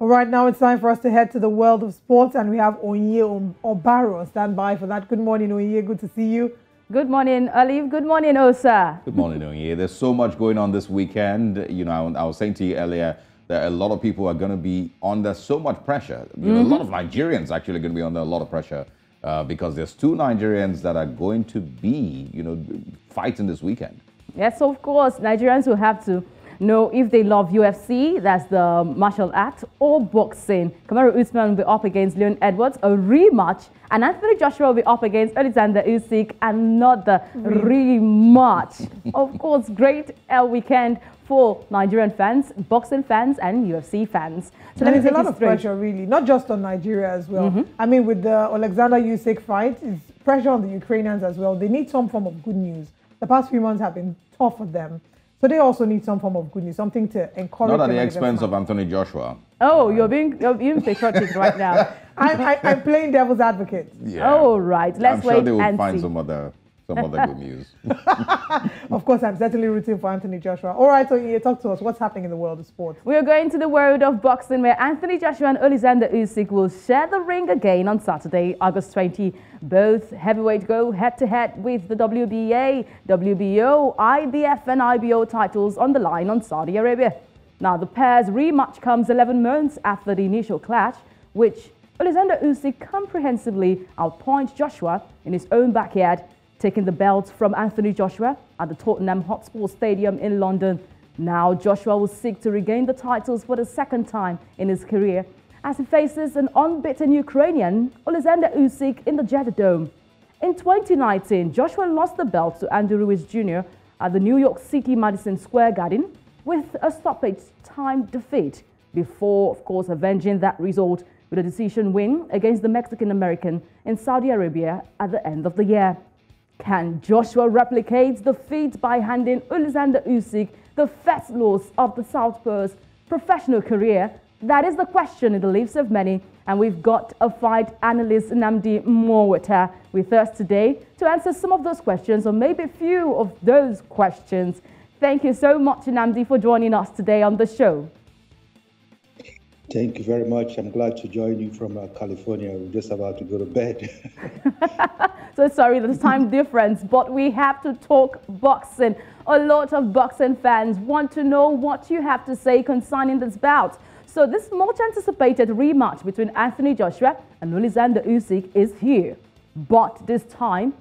All right, now it's time for us to head to the world of sports, and we have Onye Obaro stand by for that. Good morning, Onye. Good to see you. Good morning, Olive. Good morning, Osa. Good morning, Onye. There's so much going on this weekend. You know, I was saying to you earlier that a lot of people are going to be under so much pressure. You know, a lot of Nigerians actually going to be under a lot of pressure because there's two Nigerians that are going to be, you know, fighting this weekend. Yes, of course. Nigerians will have to know if they love UFC, that's the martial art, or boxing. Kamaru Usman will be up against Leon Edwards, a rematch, and Anthony Joshua will be up against Oleksandr Usyk, another rematch. Of course, great weekend for Nigerian fans, boxing fans, and UFC fans. So there's a lot of pressure, really, not just on Nigeria as well. I mean, with the Oleksandr Usyk fight, it's pressure on the Ukrainians as well. They need some form of good news. The past few months have been tough for them. So they also need some form of good news, something to encourage them. Not at the expense of Anthony Joshua. Oh, you're being patriotic right now. I'm playing devil's advocate. Yeah. Oh, right. Let's wait I'm sure they will and find see. some other good news. Of course, I'm certainly rooting for Anthony Joshua. All right, so you talk to us. What's happening in the world of sports? We are going to the world of boxing, where Anthony Joshua and Oleksandr Usyk will share the ring again on Saturday, August 20. Both heavyweight go head-to-head with the WBA, WBO, IBF and IBO titles on the line on Saudi Arabia. Now, the pair's rematch comes 11 months after the initial clash, which Oleksandr Usyk comprehensively outpoints Joshua in his own backyard, taking the belt from Anthony Joshua at the Tottenham Hotspur Stadium in London. Now Joshua will seek to regain the titles for the second time in his career as he faces an unbeaten Ukrainian, Oleksandr Usyk, in the Jeddah Dome. In 2019, Joshua lost the belt to Andy Ruiz Jr. at the New York City Madison Square Garden with a stoppage time defeat before, of course, avenging that result with a decision win against the Mexican-American in Saudi Arabia at the end of the year. Can Joshua replicate the feat by handing Oleksandr Usyk the first loss of the Southpaw's professional career? That is the question in the lips of many, and we've got a fight analyst, Nnamdi Mwota, with us today to answer some of those questions, or maybe a few of those questions. Thank you so much, Nnamdi, for joining us today on the show. Thank you very much. I'm glad to join you from California. We're just about to go to bed. So sorry, the time difference, but we have to talk boxing. A lot of boxing fans want to know what you have to say concerning this bout. So this much anticipated rematch between Anthony Joshua and Oleksandr Usyk is here. But this time,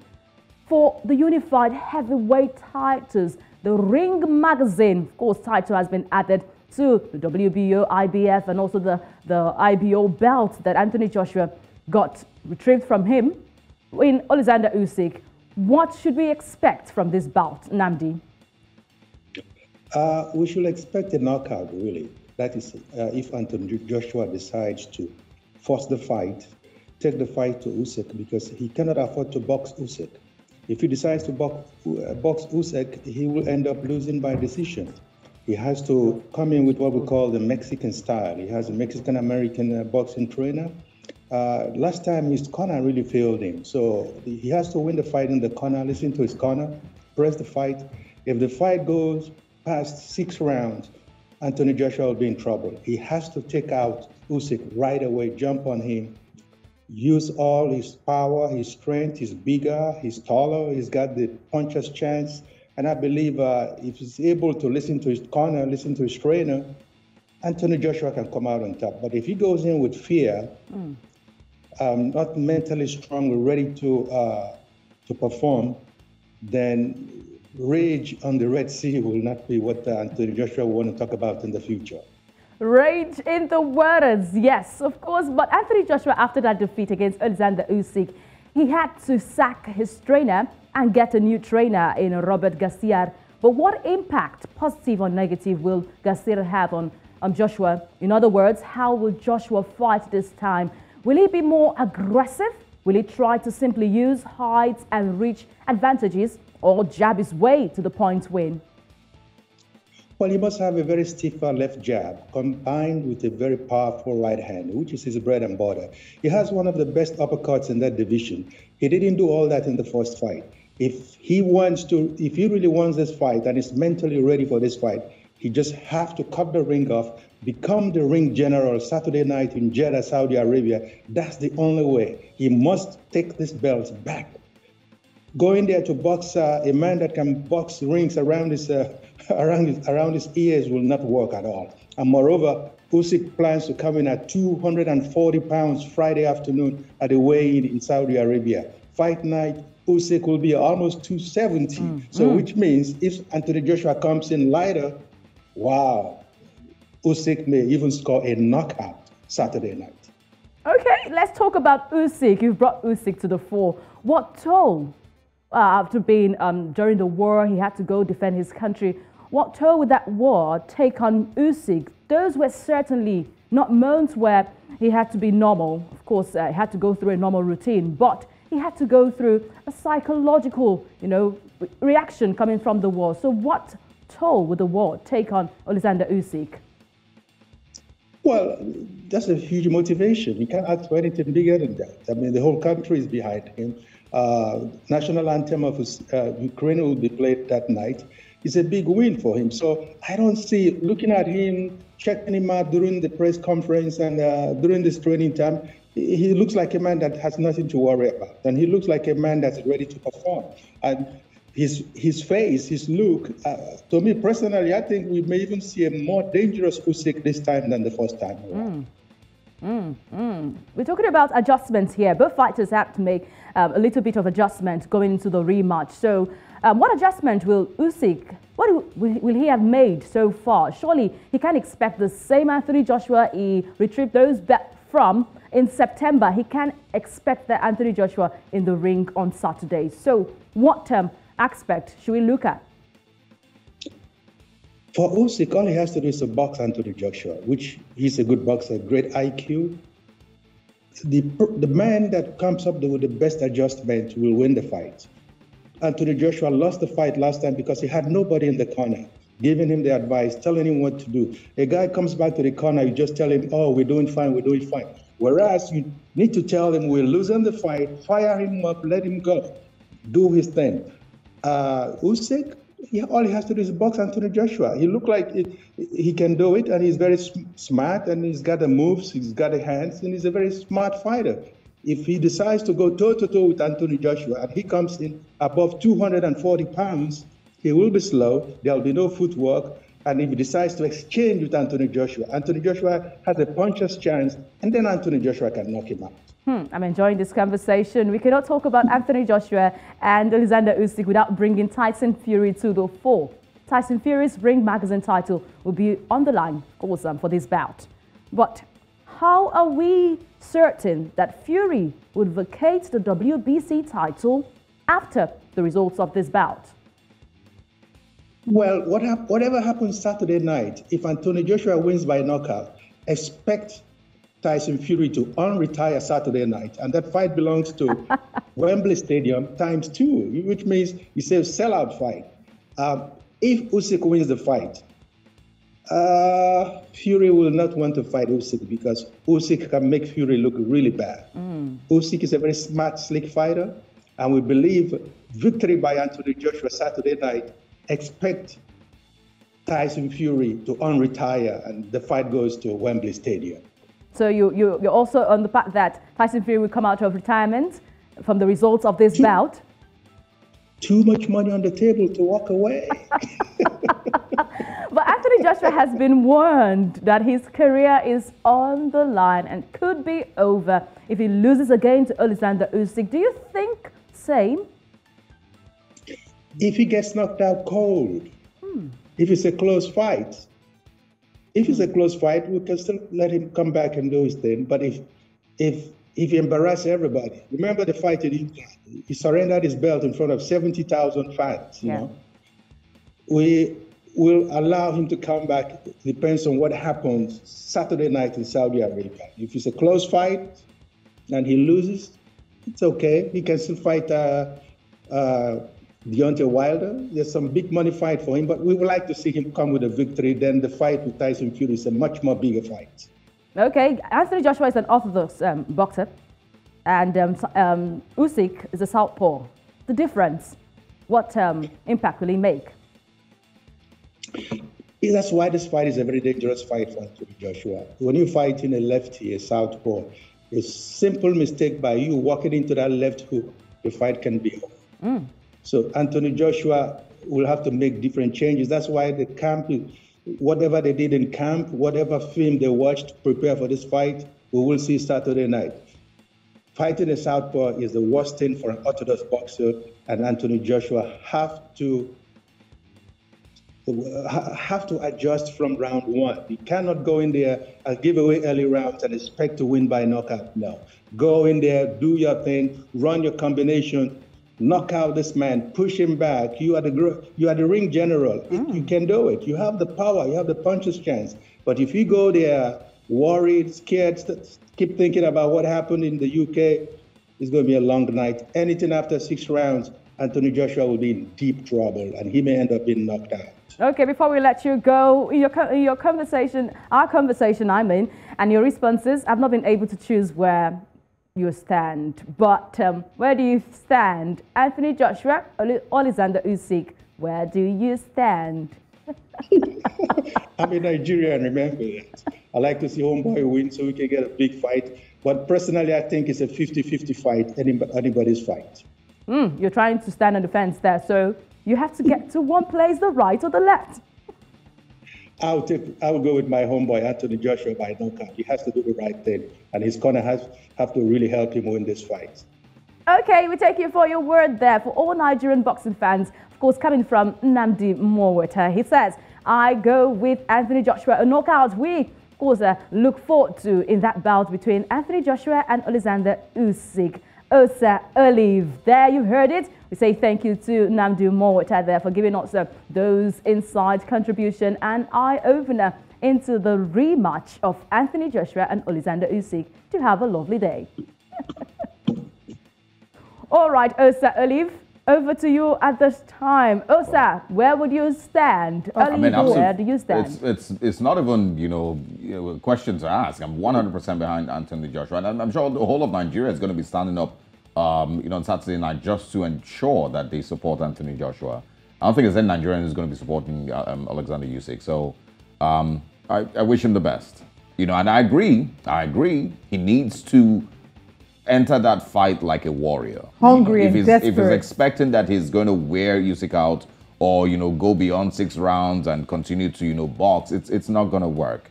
for the unified heavyweight titles, the Ring Magazine, of course, title has been added to the WBO, IBF, and also the IBO belt that Anthony Joshua got retrieved from him in Oleksandr Usyk. What should we expect from this bout, Nnamdi? We should expect a knockout, really. That is, if Anthony Joshua decides to force the fight, take the fight to Usyk, because he cannot afford to box Usyk. If he decides to box Usyk, he will end up losing by decision. He has to come in with what we call the Mexican style. He has a Mexican-American boxing trainer. Last time his corner really failed him. So he has to win the fight in the corner, listen to his corner, press the fight. If the fight goes past 6 rounds, Anthony Joshua will be in trouble. He has to take out Usyk right away, jump on him, use all his power, his strength. He's bigger, he's taller, he's got the puncher's chance. And I believe if he's able to listen to his corner, listen to his trainer, Anthony Joshua can come out on top. But if he goes in with fear, not mentally strong, ready to perform, then rage on the Red Sea will not be what Anthony Joshua will want to talk about in the future. Rage in the waters, yes, of course. But Anthony Joshua, after that defeat against Oleksandr Usyk, he had to sack his trainer and get a new trainer in Robert Garcia. But what impact, positive or negative, will Garcia have on Joshua? In other words, how will Joshua fight this time? Will he be more aggressive? Will he try to simply use height and reach advantages, or jab his way to the point win? Well, he must have a very stiff left jab combined with a very powerful right hand, which is his bread and butter. He has one of the best uppercuts in that division. He didn't do all that in the first fight. If he really wants this fight and is mentally ready for this fight, he just have to cut the ring off, become the ring general Saturday night in Jeddah, Saudi Arabia, that's the only way. He must take this belt back. Going there to box a man that can box rings around his around his ears will not work at all. And moreover, Usyk plans to come in at 240 pounds Friday afternoon at the weigh-in in Saudi Arabia. Fight night, Usyk will be almost 270. So which means if Anthony Joshua comes in lighter, wow, Usyk may even score a knockout Saturday night. Okay, let's talk about Usyk. You've brought Usyk to the fore. What toll, after being during the war, he had to go defend his country. What toll would that war take on Usyk? Those were certainly not months where he had to be normal. Of course, he had to go through a normal routine, but he had to go through a psychological, reaction coming from the war. So what toll would the war take on Oleksandr Usyk? Well, that's a huge motivation. You can't ask for anything bigger than that. I mean, the whole country is behind him. National anthem of Ukraine will be played that night. It's a big win for him. So I don't see, looking at him, checking him out during the press conference and during this training time, he looks like a man that has nothing to worry about. And he looks like a man that's ready to perform. And his face, his look, to me personally, I think we may even see a more dangerous Usyk this time than the first time around. We're talking about adjustments here. Both fighters have to make a little bit of adjustment going into the rematch. So what adjustment will Usyk, will he have made so far? Surely he can't expect the same Anthony Joshua he retrieved those back from in September. He can't expect that Anthony Joshua in the ring on Saturday. So what aspect should we look at? For Usyk, all he has to do is to box Anthony Joshua, which he's a good boxer, great IQ. The man that comes up with the best adjustment will win the fight. Anthony Joshua lost the fight last time because he had nobody in the corner giving him the advice, telling him what to do. A guy comes back to the corner, you just tell him, oh, we're doing fine, we're doing fine. Whereas you need to tell him we're losing the fight, fire him up, let him go, do his thing. Usyk, all he has to do is box Anthony Joshua. He looked like he can do it, and he's very smart, and he's got the moves, he's got the hands, and he's a very smart fighter. If he decides to go toe-to-toe with Anthony Joshua, and he comes in above 240 pounds, he will be slow, there'll be no footwork, and if he decides to exchange with Anthony Joshua has a puncher's chance, and then Anthony Joshua can knock him out. I'm enjoying this conversation. We cannot talk about Anthony Joshua and Oleksandr Usyk without bringing Tyson Fury to the fore. Tyson Fury's Ring Magazine title will be on the line, awesome, for this bout. But how are we certain that Fury would vacate the WBC title after the results of this bout? Well, whatever happens Saturday night, if Anthony Joshua wins by knockout, expect Tyson Fury to unretire Saturday night, and that fight belongs to Wembley Stadium ×2, which means it's a sellout fight. If Usyk wins the fight, Fury will not want to fight Usyk because Usyk can make Fury look really bad. Usyk is a very smart, slick fighter, and we believe victory by Anthony Joshua Saturday night. Expect Tyson Fury to unretire, and the fight goes to Wembley Stadium. So you're also on the fact that Tyson Fury will come out of retirement from the results of this bout? Too much money on the table to walk away. But Anthony Joshua has been warned that his career is on the line and could be over if he loses again to Oleksandr Usyk. Do you think same? If he gets knocked out cold, if it's a close fight, we can still let him come back and do his thing. But if he embarrasses everybody, remember the fight he surrendered his belt in front of 70,000 fans. You know, we will allow him to come back. Depends on what happens Saturday night in Saudi Arabia. If it's a close fight and he loses, it's okay. He can still fight Deontay Wilder. There's some big money fight for him, but we would like to see him come with a victory. Then the fight with Tyson Fury is a much more bigger fight. Okay, Anthony Joshua is an orthodox boxer, and Usyk is a southpaw. The difference, what impact will he make? That's why this fight is a very dangerous fight for Anthony Joshua. When you fight in a lefty, a southpaw, a simple mistake by you walking into that left hook, the fight can be over. So Anthony Joshua will have to make different changes. That's why the camp, whatever they did in camp, whatever film they watched to prepare for this fight, we will see Saturday night. Fighting a southpaw is the worst thing for an orthodox boxer, and Anthony Joshua have to adjust from round one. You cannot go in there and give away early rounds and expect to win by knockout. No. Go in there, do your thing, run your combination, knock out this man, push him back. You are the ring general. You can do it. You have the power. You have the puncher's chance. But if you go there worried, scared, keep thinking about what happened in the UK, it's going to be a long night. Anything after 6 rounds, Anthony Joshua will be in deep trouble, and he may end up being knocked out. Okay, before we let you go, your conversation, our conversation, and your responses, I've not been able to choose where you stand. But where do you stand? Anthony Joshua, Oleksandr Usyk, where do you stand? I'm a Nigerian, remember that. I like to see homeboy win so we can get a big fight. But personally, I think it's a 50-50 fight, anybody's fight. You're trying to stand on the fence there, so you have to get to one place, the right or the left. I will go with my homeboy, Anthony Joshua, by knockout. He has to do the right thing, and his corner have to really help him win this fight. Okay, we take you for your word there. For all Nigerian boxing fans, of course, coming from Nnamdi Moweta, he says, I go with Anthony Joshua, a knockout we, of course, look forward to in that bout between Anthony Joshua and Oleksandr Usyk. Osa Olive, there you heard it. We say thank you to Nnamdi Moweta there for giving us those inside contribution and eye-opener into the rematch of Anthony Joshua and Oleksandr Usyk. To have a lovely day. All right, Osa Olive, over to you at this time. Osa, where would you stand? Where do you stand? It's not even, questions to ask. I'm 100% behind Anthony Joshua. And I'm sure the whole of Nigeria is going to be standing up, on Saturday night just to ensure that they support Anthony Joshua. I don't think there's any Nigerian who's going to be supporting Oleksandr Usyk. So I wish him the best. And I agree. He needs to enter that fight like a warrior. Hungry and desperate. If he's expecting that he's going to wear Usyk out or, go beyond 6 rounds and continue to, box, it's not going to work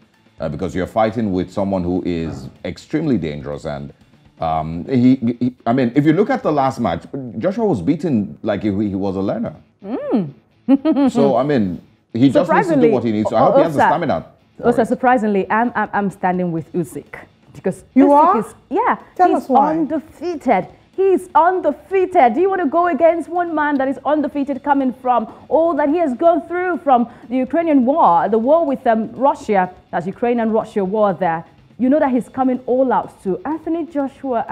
because you're fighting with someone who is extremely dangerous. And if you look at the last match, Joshua was beaten like he was a learner. So, he just needs to do what he needs to. I hope he has the stamina. Also, surprisingly, I'm standing with Usyk. Because you are? Tell us why. Undefeated. He's undefeated. Do you want to go against one man that is undefeated coming from all that he has gone through from the Ukrainian war, the war with Russia, that's Ukrainian-Russia war there. You know that he's coming all out to Anthony Joshua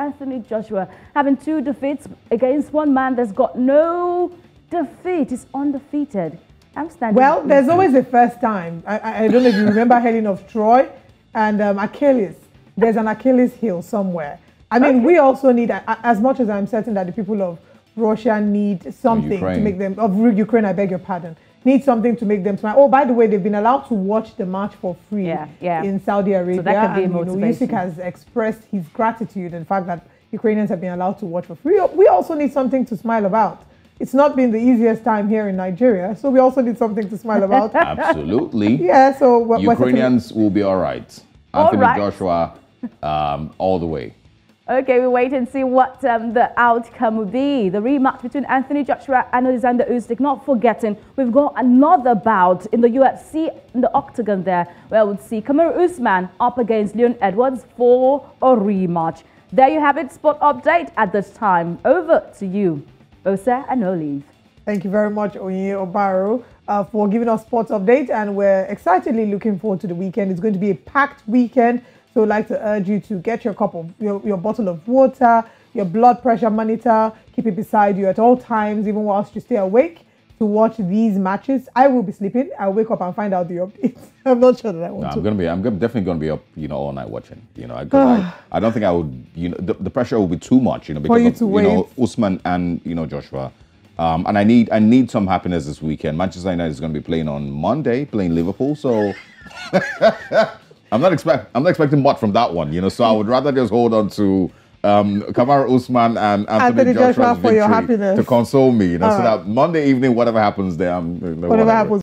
having 2 defeats against one man that's got no defeat. He's undefeated. I'm standing. Well, there's always a first time. I don't know if you remember Helen of Troy and Achilles. There's an Achilles heel somewhere. We also need, as much as I'm certain that the people of Russia need something to make them, of Ukraine, I beg your pardon, need something to make them smile. Oh, by the way, they've been allowed to watch the match for free in Saudi Arabia. So that can be motivation. Usyk has expressed his gratitude and the fact that Ukrainians have been allowed to watch for free. We also need something to smile about. It's not been the easiest time here in Nigeria, so we also need something to smile about. Absolutely. Yeah, so Ukrainians will be all right. Anthony Joshua, all the way. Okay, we wait and see what the outcome will be. The rematch between Anthony Joshua and Oleksandr Usyk. Not forgetting, we've got another bout in the UFC, in the octagon there, where we'll see Kamaru Usman up against Leon Edwards for a rematch. There you have it, sport update at this time. Over to you, Osa and Olive. Thank you very much, Onye Obaro, for giving us sports update, and we're excitedly looking forward to the weekend. It's going to be a packed weekend. So I'd like to urge you to get your cup of your bottle of water, your blood pressure monitor, keep it beside you at all times, even whilst you stay awake, to watch these matches. I will be sleeping. I'll wake up and find out the updates. I'm not sure that I want to. I'm definitely going to be up, all night watching. I don't think I would. The pressure will be too much. Because for you to wait. Usman and Joshua. And I need some happiness this weekend. Manchester United is going to be playing on Monday, playing Liverpool. So I'm not expecting much from that one, you know. So I would rather just hold on to Kamaru Usman and Anthony Joshua's for your victory happiness to console me, you know. All so right. that Monday evening, whatever happens there, whatever happens.